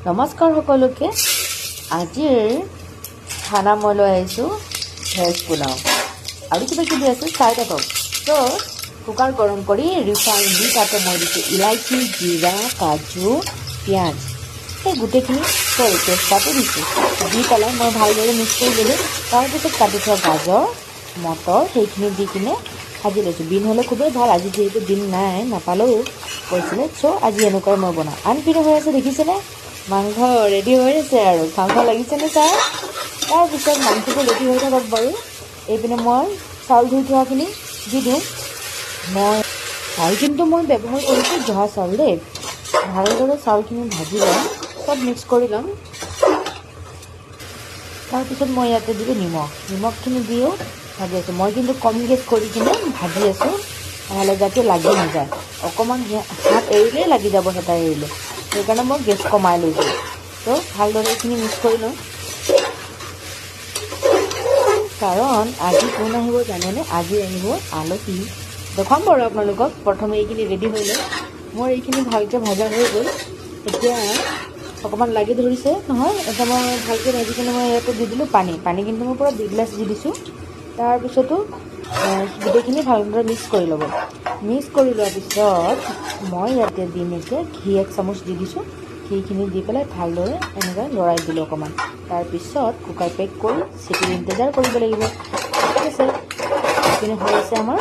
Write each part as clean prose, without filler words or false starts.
নমস্কাৰ সকলোকে আজিৰ খানা মই লৈ আহিছোঁ ভেজ পোলাও আৰু কিবা কিবি আছে চাই থাকক তো কুকাৰ গৰম কৰি ৰিফাইন দি তাতে মই দিছোঁ ইলাইচি জিৰা কাজু পিঁয়াজ সেই গোটেইখিনি তেজপাতো দিছোঁ দি পেলাই মই ভালদৰে মিক্স কৰি দিলোঁ তাৰপিছত কাটি থোৱা গাজৰ মটৰ সেইখিনি দি কিনে ভাজি লৈছোঁ বিন হ'লে খুবেই ভাল আজি যিহেতু বিন নাই নাপালেও কৈছিলে চ' আজি এনেকুৱাই মই বনাওঁ আনপিনে হৈ আছে দেখিছেনে মাংস ৰেডি হৈ আছে আৰু মাংস লাগিছেনে ছাৰ তাৰপিছত মাংসটো ৰেডি হৈ থাকক বাৰু এইপিনে মই চাউল ধুই থোৱাখিনি দি দিওঁ মই চাউল কিন্তু মই ব্যৱহাৰ কৰিছোঁ জহা চাউল দেই ভালদৰে চাউলখিনি ভাজি ল'ম চব মিক্স কৰি ল'ম তাৰপিছত মই ইয়াতে দিলোঁ নিমখখিনি দিও ভাজি আছোঁ মই কিন্তু কম গেছ কৰি কিনে ভাজি আছোঁ নহ'লে যাতে লাগি নাযায় অকণমান হাত এৰিলেই লাগি যাব হেতা এৰিলে সেইকাৰণে মই গেছ কমাই লৈছোঁ তো ভালদৰে এইখিনি মিক্স কৰি লওঁ কাৰণ আজি কোন আহিব জানেনে আজি আহিব আলহী দেখুৱাম বাৰু আপোনালোকক প্ৰথমে এইখিনি ৰেডি হৈ লওঁ মোৰ এইখিনি ভালকৈ ভাজা হৈ গ'ল এতিয়া অকণমান লাগি ধৰিছে নহয় এটা মই ভালকৈ ভাজি কিনে মই ইয়াতে দি দিলোঁ পানী কিন্তু মই পূৰা 2 গিলাচ দি দিছোঁ তাৰপিছতো গোটেইখিনি ভালদৰে মিক্স কৰি ল'ব মিক্স কৰি লোৱাৰ পিছত মই ইয়াতে দিম এতিয়া ঘি 1 চামুচ দি দিছোঁ ঘিখিনি দি পেলাই ভালদৰে এনেকৈ লৰাই দিলোঁ অকণমান তাৰপিছত কুকাৰ পেক কৰি চিটিৰ ইন্তজাৰ কৰিব লাগিব ঠিক আছে এইখিনি হৈ আছে আমাৰ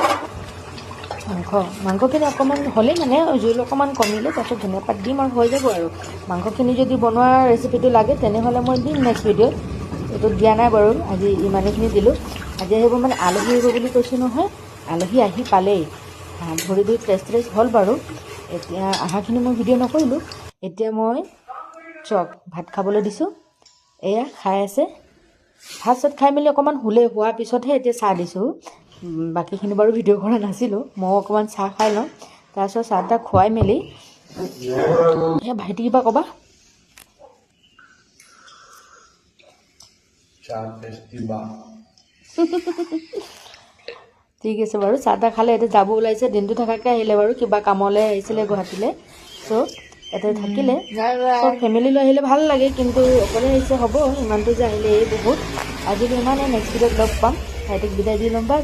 মাংসখিনি অকণমান হ'লেই মানে জোল অকণমান কমিলে তাৰপিছত ধনিয়া পাত দিম আৰু হৈ যাব আৰু মাংসখিনি যদি বনোৱা ৰেচিপিটো লাগে তেনেহ'লে মই দিম নেক্সট ভিডিঅ'ত এইটো দিয়া নাই বাৰু আজি ইমানেখিনি দিলোঁ আজি আহিব মানে আলহী আহিব বুলি কৈছোঁ নহয় আলহী আহি পালেই ভৰি ধুই ফ্ৰেছ হ'ল বাৰু এতিয়া আহাখিনি মই ভিডিঅ' নকৰিলোঁ এতিয়া মই চক ভাত খাবলৈ দিছোঁ এয়া খাই আছে ভাত চাত খাই মেলি অকণমান হোৱাৰ পিছতহে এতিয়া চাহ দিছোঁ বাকীখিনি বাৰু ভিডিঅ' কৰা নাছিলোঁ মই অকণমান চাহ খাই লওঁ তাৰপিছত চাহ তাহ খুৱাই মেলি সেই ভাইটি কিবা ক'বা ঠিক আছে বাৰু চাহ তাহ খালে এতিয়া যাব ওলাইছে দিনটো থকাকৈ আহিলে বাৰু কিবা কামলৈ আহিছিলে গুৱাহাটীলৈ চ' ইয়াতে থাকিলে চব ফেমিলি লৈ আহিলে ভাল লাগে কিন্তু অকলে আহিছে হ'ব ইমানটো যে আহিলে এই বহুত আজিলৈ ইমানে নেক্সট ভিডিঅ'ত লগ পাম ভাইটিক বিদায় দি ল'ম বাই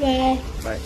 বাই